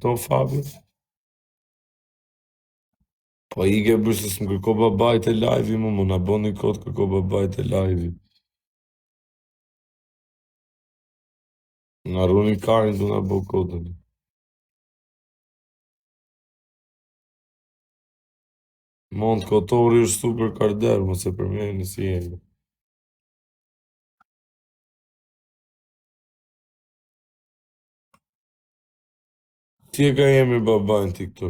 To Fabi? Po i ke bërë se s'më kërko babajt e live-i më na boni kod kërko babajt e live-i. Nga runi karin du nga bo kodën. Mont Kotori është super karder, më se për me në si jemi. Ti e ka jemi babajnë ti këtu.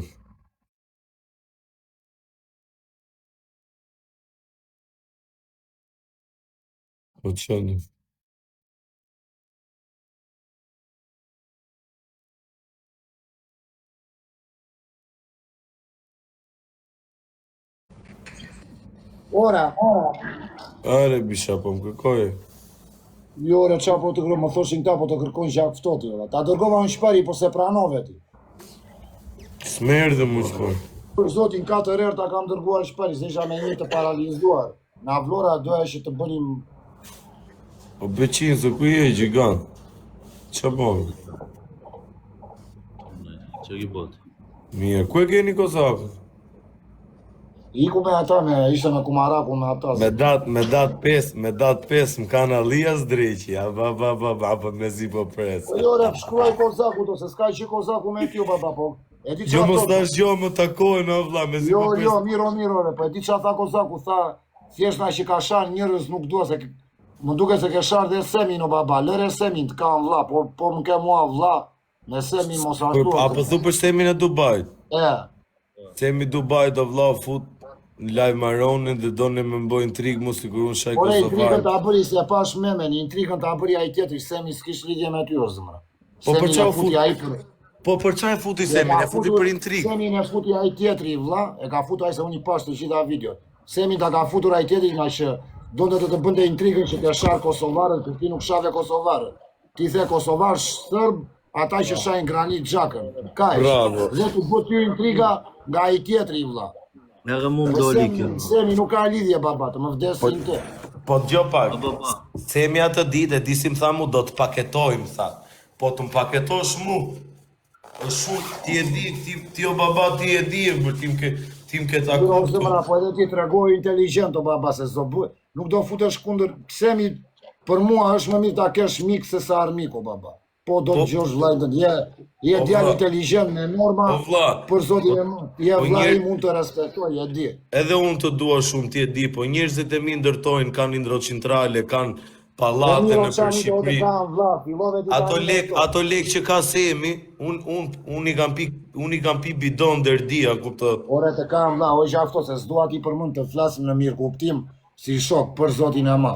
Po qënë. Ora. Are, bisha, po më kërkoje. Jo, ore, qa po të kërko, më thoshin këta, po të kërkojnë gjak fëtoti, ora. Ta dërgova në shpari, po se pranove ti. S'merdhe më shpoj. Për zotin 4 herë ta kam dërguar në shpari, se isha me një të paralizuar. Na vlora doja që të bënim... O beqinë, zë ku je, gjigant? Qa bojnë? Që ki botë? Mirë, ku e keni Kozakën? Iku me ata, ishte me kumaraku me ata. Me dat 5 më kanë alijas dreqi, ba, me zi po presë. Po jo, re, shkruaj Kozaku to, se s'ka që Kozaku me tju, baba, po. Jo më stash gjo më takojnë, o vla, me zi po presë. Jo, miro, re, po e di që tha Kozaku, tha, thjesht na që ka sharë njërës nuk dua, se më duke se ke sharë dhe semin, o baba, lëre semin të kam vla, po më ke mua vla, me semin mos artu. Apo thu për semin e Dubajt? Semi Dubajt, o vla, fut në live maronin dhe do në me mboj intrigë mu sigur unë shaj Kosovarë. Ore, intrigën të abëri se pash memen, intrigën të abëri a i tjetëri, semi s'kish lidhje me ty o zëmëra. Po për qa futi? Po për qa e futi semin? E futi për intrigë? Semin e futi a i tjetëri, vla, e ka futu a i se unë i pash të gjitha videot. Semin ta ka futur a i tjetëri nga që do të të bënde intrigën që të sharë Kosovarët, të ti nuk shave Kosovarët. Ti the Kosovarë sërb, ata që shajnë granit gjakën. Bravo. Dhe të bët ju intriga nga i tjetëri, vla. Nga mu më doli kjo. Semi nuk ka lidhje, baba, të më vdesin të. Po t'gjo pak, Semi atë ditë e disim tha mu do të paketojmë, tha. Po të më paketosh mu, është shumë, ti e di, ti o baba, ti e di, tim ke ta kuptu. Jo, zëmëra, po edhe ti të regoj inteligent, o baba, se zdo bëj. Nuk do futesh kundër, Semi, për mua është më mirë ta kesh mikë se sa armik, o baba. Po do të gjosh vlajtën, je djallë inteligent me norma, për zotin je vlajë mund të respektoj, je di. Edhe unë të dua shumë, ti e di, po njerëzit e mi ndërtojnë, kanë indrocentrale, kanë palate në për Shqipëri. Ato lek që ka Semi, unë i kam pi bidon dërdia, kupto. Ore të kam vla, o isha afto, se s'dua ti për mund të flasim në mirë kuptim, si shok për zotin e ma.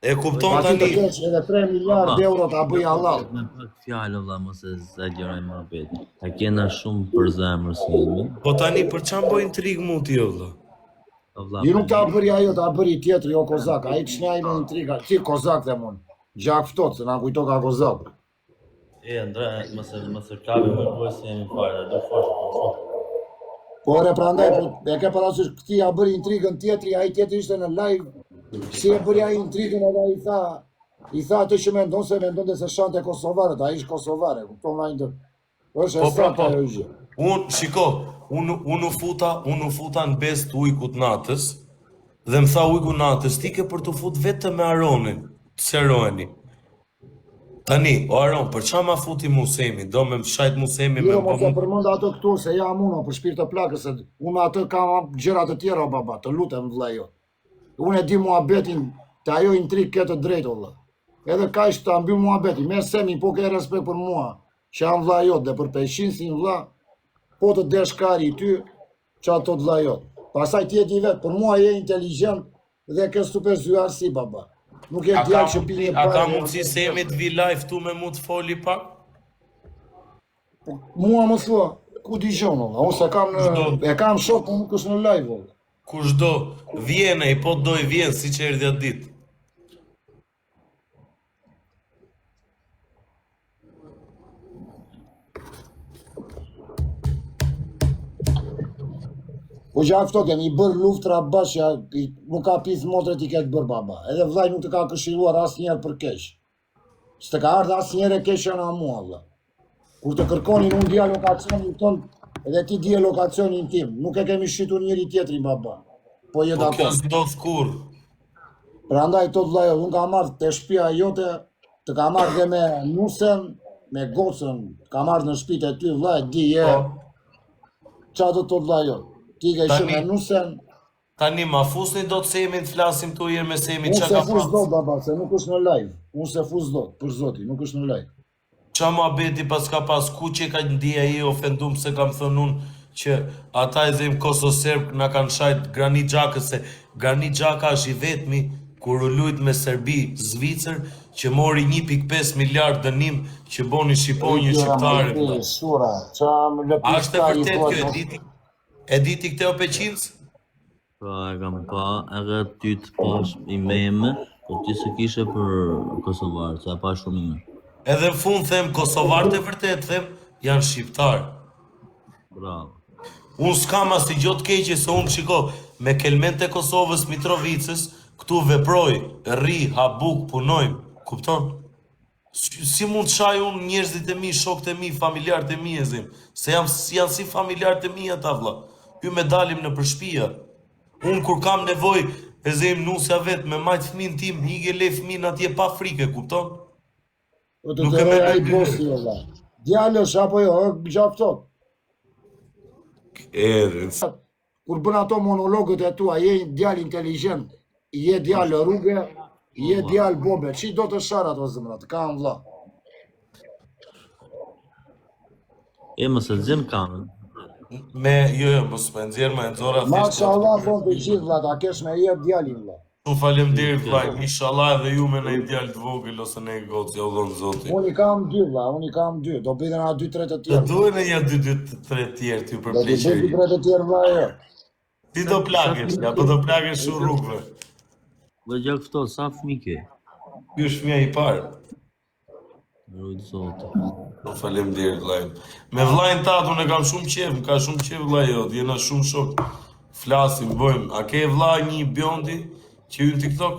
E kupton tani. Pati të keq edhe 3 miliard euro ta bëj Allah. Me pak fjallë vlla mos e zagjeroj më vetë. Ta kena shumë për zemër si jemi. Po tani për çam bëj intrigë mu ti vlla? Ju nuk ta bëri ajo, ta bëri tjetri o Kozak. Ai çnjaj me intriga. Ti Kozak them unë. Gjak ftoht se na kujto ka Kozak. Andra, mos e kapi më bëj se jemi fare, do fosh. Po re prandaj e ke parasysh këti ja bëri intrigën tjetri, ai tjetri ishte në live. Si e bëri ai intrigën edhe i tha atë që mendon se mendonte se shante Kosovarët, ai ish Kosovare, kupton ai ndër. Është e saktë ajo gjë. Unë u futa në bes të ujkut natës dhe më tha ujku natës, ti ke për të fut vetëm me Aronin, të seroheni. Tani, o Aron, për qa ma futi Musemi, do me shajt Musemi me... Jo, mos e përmend ato këtu, se jam unë, për shpirt të plakës, se unë atë kam gjërat të tjera, baba, të lutem vëlla jo. Unë e di muhabetin, të ajo intrik këtë drejt, vëlla. Edhe ka ishtë të amby muhabetin, me Semi, po ke respekt për mua, që jam vëlla jot, dhe për peshin si vëlla, po të desh kari ty, që ato të vëlla jot. Pasaj ti e di vetë, për mua je inteligent dhe ke super zyarsi, baba. Nuk e djallë që pi një parë... A ka mundësi Semi të vi live tu me mu të foli pak? Mua më thua, ku di gjonë, unë se kam shok, unë nuk është në live, kush do, vjene, i po do i vjenë, si që erdhja ditë. Po që afto kemi bërë luftra bashkë, nuk ka pisë motre ti këtë bërë baba. Edhe vllai nuk të ka këshilluar asë njerë për kesh. Së të ka ardhë asë njerë e kesh janë a mua, vlla. Kur të kërkonin unë dia lokacionin ton, edhe ti dje lokacionin tim. Nuk e kemi shitur njëri tjetrin baba. Po je Po kjo dakord. s'ndodh kur. Prandaj tot vllajo, unë ka marrë te shtëpia jote, të ka marrë dhe me nusen, me gocën, ka marrë në shtëpitë e ty vllaj, di je. Po, Qa do tot vllajo? Ti ke Tani- qenë me nusen, tani ma fusni do të Semin të flasim tu herë me Semin unë qa se ka fus pas. dot baba, se nuk është në live. Unë se fus dot, për zoti, nuk është në live. Qa ma beti pas ka pas ku që ka ndija i ofendum se kam thënë unë që ata e zemë Kosovo-Serb na kanë shajt Granit Xhakës se Granit Xhaka është i vetmi kur u lujt me Serbi, Zvicër që mori 1.5 miliard dënim që boni shqiponjë shqiptare. vëlla. Shura, qa më A është e lëpishka i vërtet kjo thua. e diti këte o Peqinës? Pra e kam pa, edhe ty të pash i meme, po ti se kishe për Kosovarë, se e pa shumë mirë. Edhe në fund them Kosovarët e vërtet them janë shqiptarë. Bravo. Unë s'kam as të gjotë keqe se unë shiko me kelment e Kosovës Mitrovicës, këtu veproj, rri, habuk, punojmë, kupton? Si mund të shaj unë njerëzit e mi, shokët e mi, familjarët e mi e zim, se janë si familjarët e mi ata vlla. Ju me dalim në përshpia. Unë kur kam nevoj e zim nusja vetë me majtë fëmin tim, hige le fëmin atje pa frike, kupton? Po të Nuk të e roj merr ai dy. bosi o vlla. Djalësh apo jo, gjaftot. Kur bën ato monologët e tua, je djalë inteligjent, je djalë rrugë, je djalë bobe. Çi do të shar ato zemrat? Kam vlla. E më se zim kanën. Jo, mos më nxjerr më nxora thjesht. Mashallah bon të gjithë vlla, ta kesh me jep djalin vlla. Shumë faleminderit vllai, inshallah edhe ju me një djalë të vogël ose një gocë, ja u dhon Zoti. Unë i kam dy vlla, unë i kam dy. Do bëjnë na 2-3 të Të tjerë. duhen e ja 2-3 tjerë ty për Do të bëj pleqëri. 2-3 të tjerë vlla jo. Ti do plagesh, apo do plagesh shumë rrugëve. Dhe gjak këto, sa fëmi ke? Ky është fëmia i parë. Rujtë zote. Po faleminderit vllai. Me vllain tat unë kam shumë qejf, më ka shumë qejf vllai jot, jena shumë shok. Flasim, bëjmë. A ke vlla një bjondi që hyn TikTok?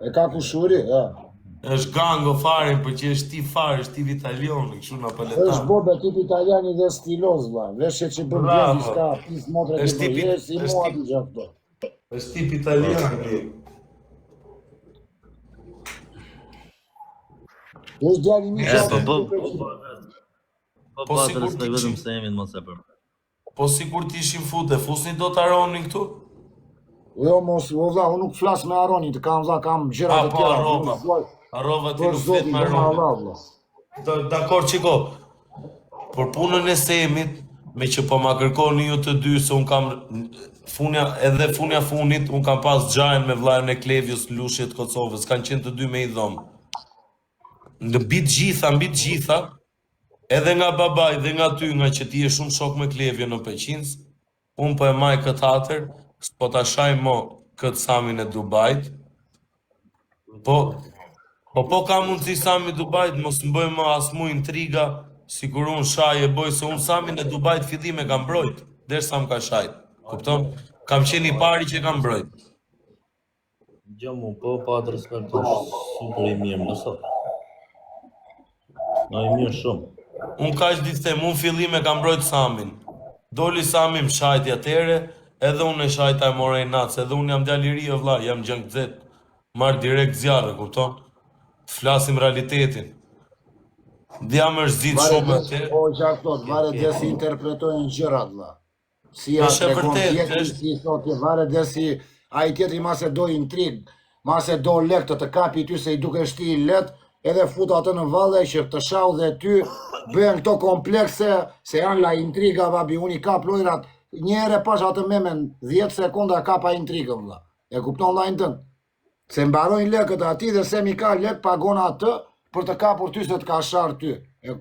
E ka kushuri, ja. Është gango fare, për që është ti fare, është ti vitalioni, kështu Është napaletan. bobe tip italiani dhe stiloz vlla. Veshje që bën Bravo. bjond diçka, pis motre Është të tipi- bëj, si është mua tipi- ti gjafto. Është tip italian. Është djali mi E, që po Po pa të sigur respekt ti vetëm qi- se emin mos e për. Po sigur ti ishin fute, fusni do të aronin këtu? Jo mos, o vlla, unë nuk flas me Aronin, të kam vlla, kam gjëra të Po tjera. arrova. Unë vllai, Arrova ti për nuk flet zotin, me do na aronin. Allah vlla. Dakor qiko, për punën e Semit, me që po ma kërkoni ju të dy, se unë kam funja funit, unë kam pas gjajnë me vllajën e Klevjës në lushjet të Kosovës, kanë qenë të dy me i dhomë. Në mbi të gjitha, edhe nga babaj dhe nga ty, nga që ti je shumë shok me Klevjën në Peqins, unë po e maj këtë hatër, s'po ta shaj mo këtë Samin e Dubajt, po ka mundësi Sami Dubajt, mos më bëjmë më as mu intriga, si kur unë shaj e boj, se unë Samin e Dubajt fillim e kam mbrojt, derisa më ka shajt, kupton? Kam qenë i pari që kam mbrojt. Gjë mu, po pa të respekt është super i mirë, nësot. No i mirë shumë. Unë kaq di të them, unë fillim e kam mbrojt Samin. Doli Sami më shajti atere, edhe unë e shajta e mora i natës, edhe unë jam djali i ri o vlla, jam gjëngë zet, marr direkt zjarre, kupton? Të flasim realitetin. Djam është zit Vare shumë des, atë. po gjaftot, vare des si interpretojnë gjërat vlla. Si ja Është e tregon vërtet, tjetri, është- si thotë, vare des si ai tjetri mase do intrig, mase do lek të kapi ty se i duke shti i let, edhe fut atë në valle që të shau dhe ty, bëhen këto komplekse, se janë la intriga, babi, unë i kap lojrat, njëre pash atë memen, 10 sekonda kapa intrigën, vlla. E kupton lajnë tënë? Se mbarojnë lekët ati dhe se mi ka lek pagon atë për të kapur ty se të ka sharë ty.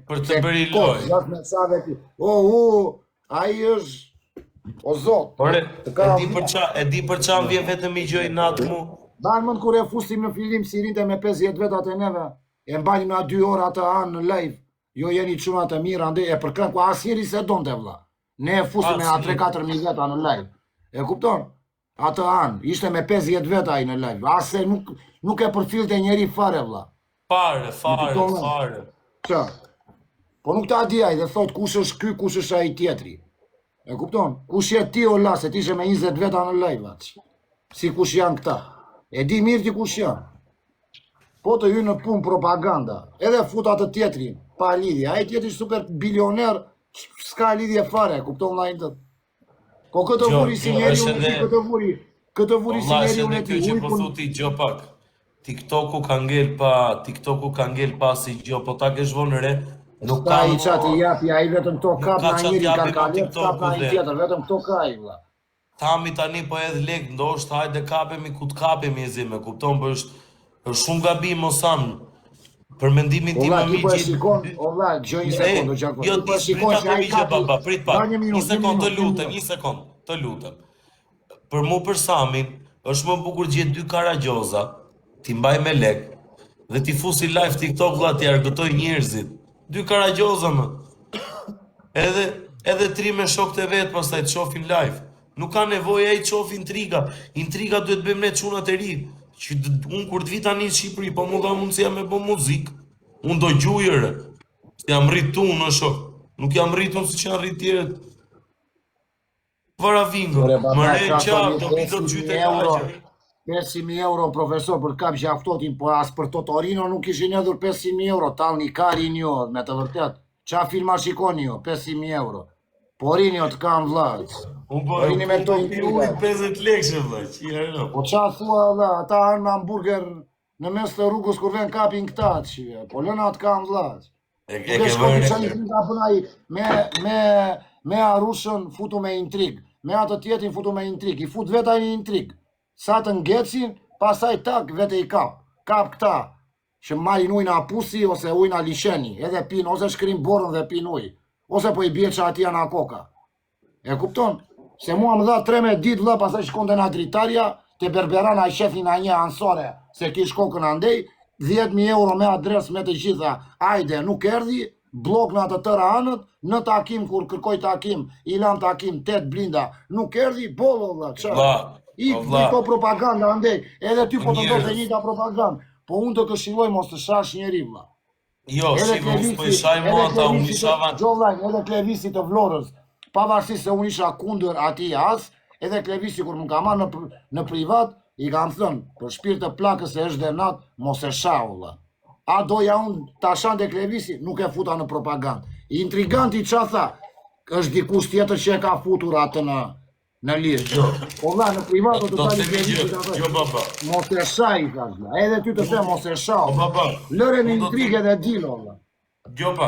Për të bëri lojë. Gjatë me save ti. Ai është, o zot. Ore, Të ka- e di për qa më vjen vetëm i gjoj natë mu. Banë mënd kur e fusim në fillim si rinte me 50 vetat e neve, e mbalim na 2 orë atë anë në live, jo jeni çuna të mirë, ande e përkën ku asnjëri se donte vlla. Ne e fusim me Asnjëri. 3-4.000 veta në live. E kupton? Atë anë, ishte me 50 veta ai në live. Ase nuk e përfilte njeri fare vlla. Fare. Kupton, Fare. Qa? Po nuk ta di ai dhe thot kush është ky, kush është ai tjetri. E kupton? Kush je ti o la, se ti ishe me 20 veta në live atë. Si kush janë këta. E di mirë ti kush janë. Po të hynë në punë propaganda. Edhe futa të tjetrin, pa lidhje. Ai tjetri super bilioner, s'ka lidhje fare, kupton vllai të. Po këtë vuri si njeri unë ti, këtë vuri si njeri unë ti. Që po thuti gjo pak. TikToku ka ngel pa si gjo, po ta ke zhvonë re. Nuk ka i qati japi, a i vetëm to kap na njëri, ka kalet, kap na i tjetër, vetëm to ka i vla. Tami tani po edhe lek, ndoshta hajde kapemi ku të kapemi e zime, kupton, për është shumë gabim o samë, për mendimin ti më mirë. Ti po e shikon, ola, gjoj një sekundë, Gjako. Jo, ti shikon që a i kapi, prit pak, një sekund të lutem. Për mu për Samin, është më bukur gjithë 2 karagjoza, ti mbaj me lek, dhe ti fusi live TikTok vla ti argëtoj njerëzit. 2 karagjoza më. Edhe 3 me shok të vetë pastaj të shofin live. Nuk ka nevojë ai të shof intriga. Intriga duhet bëjmë ne çunat e ri. Që unë kur të vi tani në Shqipëri, po mu dha mundësia me bë muzikë. Unë do gjujërë. Jam rritu në shok. Nuk jam rritu si që janë rrit tjerët. Vara vingo. Më re qarë, do pito të gjyte kaqë. 500.000 euro profesor për kap gjaftotin, po as për Totorino nuk ishin edhur 500.000 euro, talni ka Rinjo, me të vërtet. Qa filma shikoni jo, 500.000 euro. Po Rinjo të kam vlad. Rini me to intrigat. 50 lekshë vlad, që i herë. Po qa thua vlad, ata hanë hamburger në mes të rrugës kur ven kapin këta që, po lëna të kam vlad. E ke vërë me Arushën futu me intrig, me atë tjetin futu me intrig, i fut veta një intrig. Sa të ngecin, pasaj tak vete i kap këta, që marin ujna apusi ose ujna lisheni, edhe pin, ose shkrim borën dhe pin uj, ose po i bje që ati janë koka. E kupton? Se mua më dha 13 dit vla, pasaj shkonde nga dritarja, te berberana i shefin a një ansore, se kish kokën andej, 10.000 euro me adres me të gjitha, ajde, nuk erdi, blok në të tëra anët, në takim, kur kërkoj takim, i lam takim, 8 blinda, nuk erdi, bolo vla, qa? I to propaganda andej, edhe ty po të do të një ta propaganda, po unë të këshilloj mos të shash njeri vla. Jo, shimë mos po i shaj mo ata, unë i shavan. Gjovlajn, edhe Klevisi të Vlorës, pavarësisht se unë isha kundër ati as, edhe Klevisi kur më ka marrë në privat, i kam thënë, për shpirt të plakës e është denat, mos e sha vla. A doja unë ta shante Klevisi, nuk e futa në propaganda. Intriganti qa tha, është dikush tjetër që e ka futur atë në lirë, po vla, në privat do të tali Klevisi të baba. Mos e sha i thashla, edhe ty të the mos e sha, lëre në intrigë dhe dilo, vla. Gjopa,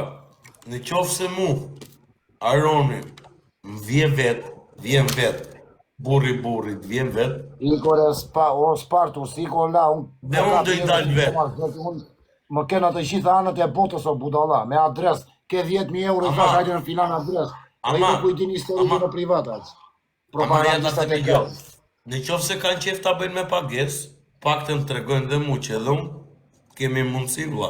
në qofë se mu, Aroni, më vjen vet, burri, të vjen vet. Ikore, o Spartu, s'iko la, dhe unë do i dalë vet. Më kena të gjitha anët e botës o budala, me adres, ke 10.000 euro i thash hajde në filan adres, dhe i në kujtin historikë në privatat. Propagandistat e gjo. Në qofë se kanë qef ta bëjnë me pages, pak të më tregojnë dhe mu që edhe unë kemi mundësi vla.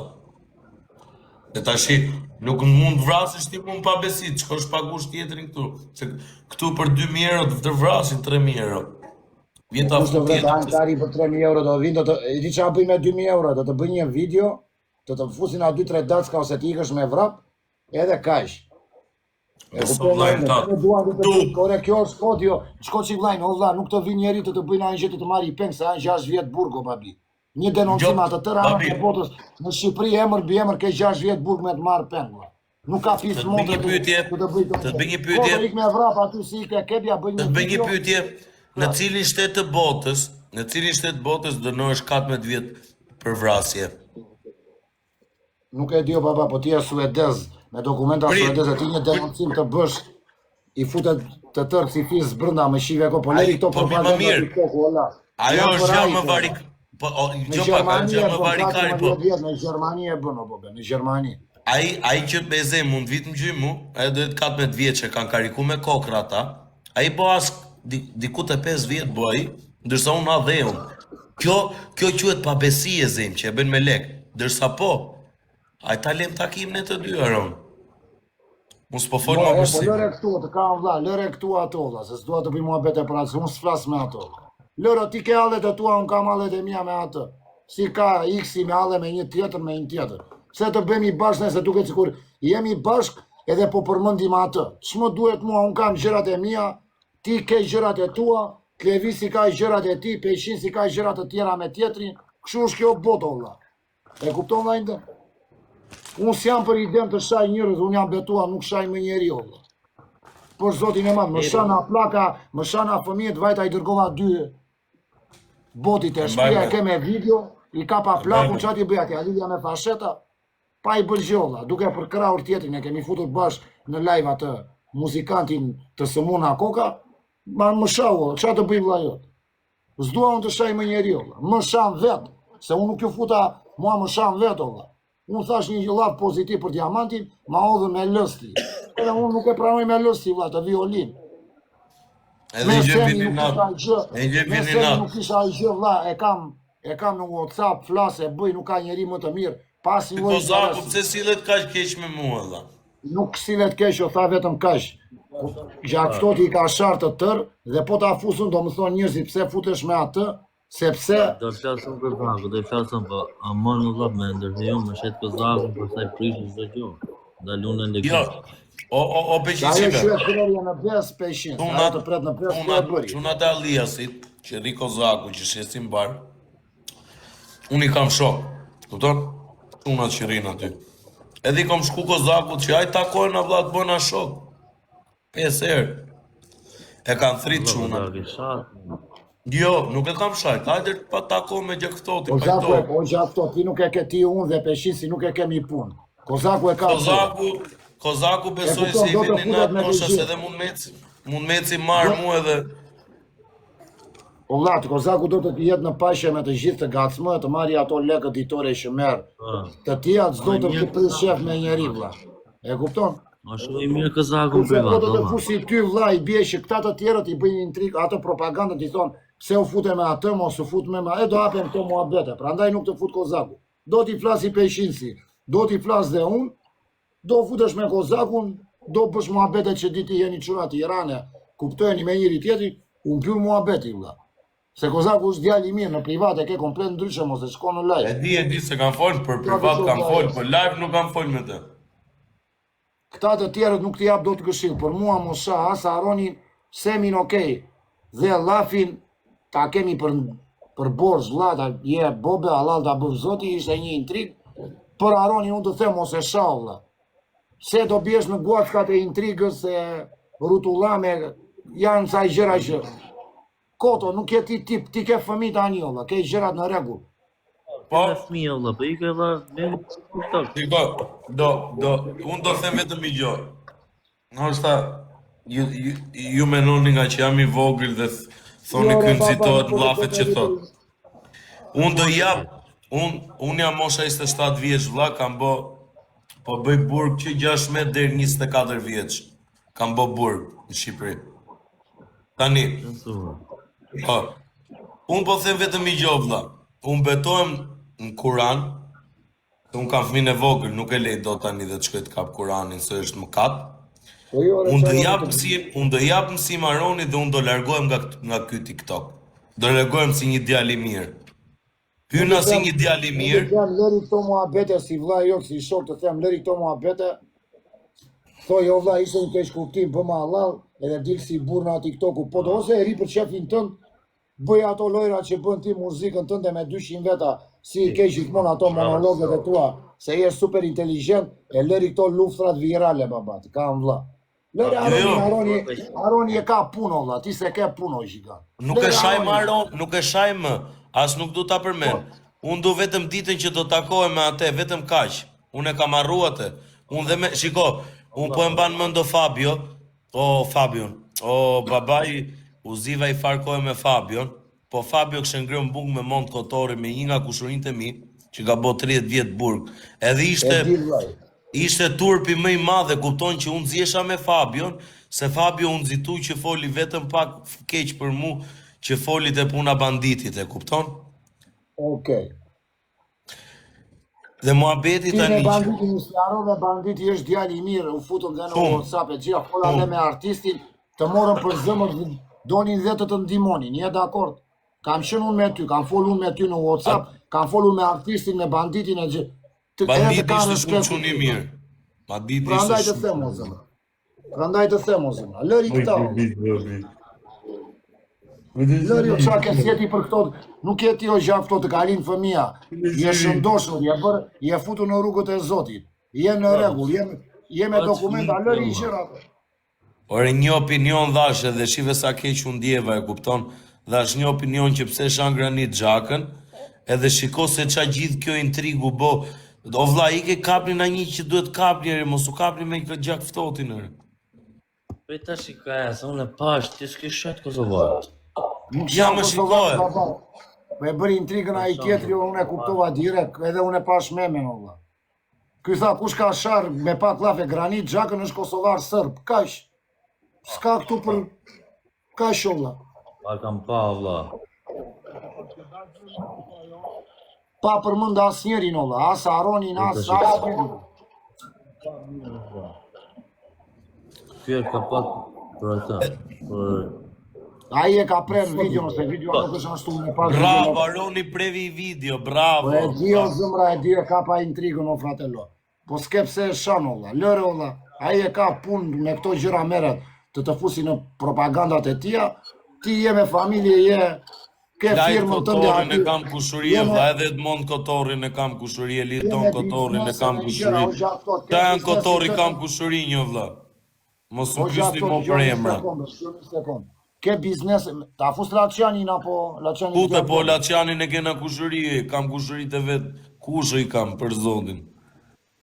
E ta shi, nuk mund vrasisht ti mund pa besit, që është pagush tjetërin këtu. Se këtu për 2.000 euro të vrasin 3.000 euro. Vjeta fut tjetër. Ankari për 3.000 euro do vinë, e di që a bëj me 2.000 euro, do të bëj një video, do të fusin a 2-3 dacka ose ti ikësh me vrap, edhe kajsh. Kore kjo është kodio, shko që i vlajnë, o vla, nuk të vi njeri të bëjnë anë gjithë të marri i peng, se anë 6 vjetë burgo, babi. Një denoncima të tëra anë të botës, në Shqipëri emër bi emër ke 6 vjetë burgo me të marrë peng, vla. Nuk ka pisë modë të të bëjtë. Të të bëj një pyetje. Kore ik me vrap aty si i ke kebja bëjnë një video. Të të bëj një pyetje, në cilin shtetë të botës dënohesh 14 vjetë për vrasje? Nuk e dio, baba, po ti e suedez. Me dokumenta suedeze, ti një denoncim të bësh, i futet të tërë si fisë brënda me shive ko, po lejë këto propaganda të koku, ola. Ajo është gjë më varik... Në Gjermani e bënë, bobe, në Gjermani. Ai që të bezej mund vitë më gjymu, ajo dhe të 14 vjetë që kanë kariku me kokra ta, ai bo as diku të 5 vjetë bëj, ndërsa unë adhe unë. Kjo quhet pabesi e zemë që e bënë me lek, ndërsa po, ai ta lem takim në të dy aron. Mos po folë më përsi. Lëre këtu, të kam vla, lëre këtu ato, vla, se s'dua të bëj mua bete për atë, se unë s'flas me ato. Lëre, ti ke allet e tua, unë kam allet e mija me atë. Si ka X-i me allet me një tjetër, me një tjetër. Se të bëjmë i bashkë nëse duket sikur jemi bashkë edhe po përmendim atë. Ç'më duhet mua, unë kam gjërat e mia, ti ke gjërat e tua, Klevisi ka gjërat e tij, Peshinsi ka gjërat të tjera me tjetrin. Kështu është kjo botë valla. E kupton valla? Unë s'jam për idem të shaj njerëz, unë jam betuar, nuk shaj më njeriu valla. Por zotin e madh, më shana plaka, më shana fëmijët, vajta i dërgova 2 botit e shtëpia, e ke me video, i kapa plakun, çati bëj atje, lidhja me fasheta, pa i bëgjolla, duke për krahur tjetrin, e kemi futur bashkë në live atë muzikantin të Sëmuna Koka, ma më shau, ç'a të bëj vlla jot? S'dua unë të shaj më njeriu, më shan vet, se unë nuk ju futa, mua më shan vet valla. Unë thash një gjëllat pozitiv për Diamantin, ma hodhën me lësti. Edhe unë nuk e pranoj me lësti vlla, të violin. Edhe gjë vini natë. Nuk kisha gjë vlla, e kam në WhatsApp, flas e bëj, nuk ka njeri më të mirë. Pasi Po Zaku, pse sillet kaq keq me mua valla? Nuk sillet keq, o tha vetëm kaq. Gjaktoti i ka shartë të tërë dhe po ta fusun do më thonë njerëzit pse futesh me atë, sepse Do flasëm për Zaku, do flasëm për amon në vllap me ndërhyjum, më shet për Zaku, për sa i prishë çdo gjë. Dalun në Jo. O Peshinsi. ajo që krerja në bes Peshin, ajo të pret në bes kjo e bëri. Çuna të Alliasit, që Riko Zaku, që shesin bar. Unë i kam shok, kupton? Çunat që rrin aty. Edhe i kam shku Kozakut që ai takojnë vlla të bëna shok. 5 herë. E kanë thrit çuna. Jo, nuk e kam shajt. Hajde pa tako me Gjaktoti, pajtoj. O Gjakto, ti nuk e ke ti unë dhe Peshinsi nuk e kemi punë. Kozaku e ka. Kozaku besoj se i vini në mosha se edhe mund meci marr mua edhe. O vllatë, Kozaku do të jetë në paqe me të gjithë të gacmë, të marrë ato lekët ditore që merr. Të tjera s'do të pris shef me njeri vlla. E kupton? Ashtu i mirë Kozaku Kurse privat. do të fusi ty vlla, i bie që këta të tjerët i bëjnë intrigë, ato propagandën i thonë pse u fute me atë, mos u fut me e do hapen këto muhabete. Prandaj nuk të fut Kozaku. Do t'i flasi Peshinsi, do t'i flas dhe unë, do futesh me Kozakun, do bësh muhabete që diti jeni çuna të Irane, kuptojeni me njëri tjetrin, u mbyll muhabeti vlla. Se Kozaku është djalë i mirë në privat, e ke komplet ndryshe, mos e shkon në live. E di se kam folë për privat, kam folë, për live nuk kam folë me të. Këta të tjerët nuk t'i jap do të këshill, për mua mos sha as Aronin, Semin okej, dhe Llafin ta kemi për borxh vlla, je bobe halal ta bëv zoti, ishte një intrig. Për Aronin unë të them mos e sha vlla. Se do biesh në guacat e intrigës e rutullame, janë sa gjëra që Koto, nuk je ti tip, ti ke fëmijë tani valla, ke gjërat në rregull. Po fëmijë valla, po i ke valla me kupton. Shiko, unë do them vetëm një gjë. Ndoshta ju menoni nga që jam i vogël dhe thoni ky nxitohet llafet që thot. Unë do jap, unë jam mosha 27 vjeç vlla, kam po bëj burg që 16 deri 24 vjeç. Kam bë burg në Shqipëri. Tani, unë po them vetëm një gjë vlla. Unë betohem në Kur'an, se unë kam fëmijën e vogël, nuk e lej dot tani dhe të shkoj të kap Kur'anin se është mëkat. Unë do jap mësim Aronit dhe unë do largohem nga ky TikTok. Do largohem si një djalë i mirë. Hyna si një djalë i mirë. Lëri këto muhabete si vlla jo, si shok të them, lëri këto muhabete. Thoj o vlla, ishte një keq kuptim, bëma halal, edhe dil si burr në TikToku, po do ose e ri për shefin tënd, bëj ato lojra që bën ti muzikën tënde me 200 veta, si i ke gjithmonë ato monologet e tua, se je super inteligjent, e lëri këto luftrat virale babat, kam vlla. Lëri Aroni e ka punë vlla, ti se ke punë o gjigant. Nuk e shajm Aron, nuk e shajm, as nuk du ta përmend. Unë du vetëm ditën që do takohem me atë, vetëm kaq. Unë e kam harruar atë. Unë dhe me, shiko, unë po e mban mend Fabion, babai u ziva i farkohe me Fabion, po Fabio kështë ngrën bung me Mont Kotori me një nga kushurinë e mi, që ka bo 30 vjetë burg. Edhe ishte turpi më i madhe, kupton që unë zjesha me Fabion, se Fabio unë zitu që foli vetëm pak keq për mu, që foli të puna banditit, e kupton? Okej. Dhe muhabeti tani që... Banditi në sjaro dhe banditi është djali i mirë, u futëm dhe në WhatsApp e gjitha, fola dhe me artistin, të morën për zëmër, donin dhe të ndimonin, një dakord? Kam qenë unë me ty, kam folur me ty në WhatsApp, kam folur me artistin, me banditin e gjithë. Banditi ishte shumë çuni mirë. Banditi Prandaj ishte të them o zëma. Prandaj të them o zëma. Lëri këta. Lëri o qa ke sjeti për këto, nuk je ti o gjak këto të kalin fëmija, je shëndoshur, je futu në rrugët e Zotit, je në rregull, je me dokumenta, lëri i gjëra. Ore një opinion dhash edhe shive sa keq u ndjeva, e kupton? Dhash një opinion që pse shan granit xhakën, edhe shiko se qa gjithë kjo intrigu bo. O vlla, ike kapni na një që duhet kapni, ere, mos u kapni me këtë gjak ftohtin, ere. Prej ta shikaja, se unë e pash, ti s'ke shet Kosovarët. Ja më shikoj. Po e bëri intrigën ai tjetri, unë e kuptova direkt, edhe unë e pash memen o vlla. Ky tha kush ka sharr me pak llafe granit, xhakën është kosovar serb, kaq. S'ka këtu për kaq o vlla. Pa kam pa, vlla. Pa përmend asnjërin o vlla, as Aronin, as asnjërin. Ky ka pak për ata, për... Ai e ka prerë videon, se video nuk është ashtu me pas. Bravo, Aroni previ video, bravo. Po e di o zëmra, e di e ka pa intrigën o fratello. Po s'ke pse e shan olla, lëre olla. Ai e ka punë me këto gjëra merret të fusi në propagandat e tia. Ti je me familje, je ke firmën tënde Kotorin e aty. kam kushurie, vlla, edhe Edmond Kotorin e kam kushurie, Lidon Kotorin e kam kushuri. Ta janë Kotori kam kushuri një vlla. Mos u pyesni mo për emra. Ke biznes, ta fus Laçanin apo Laçanin? Pute po Laçanin e kena kushuri, kam kushurit e vet. Kush i kam për zotin?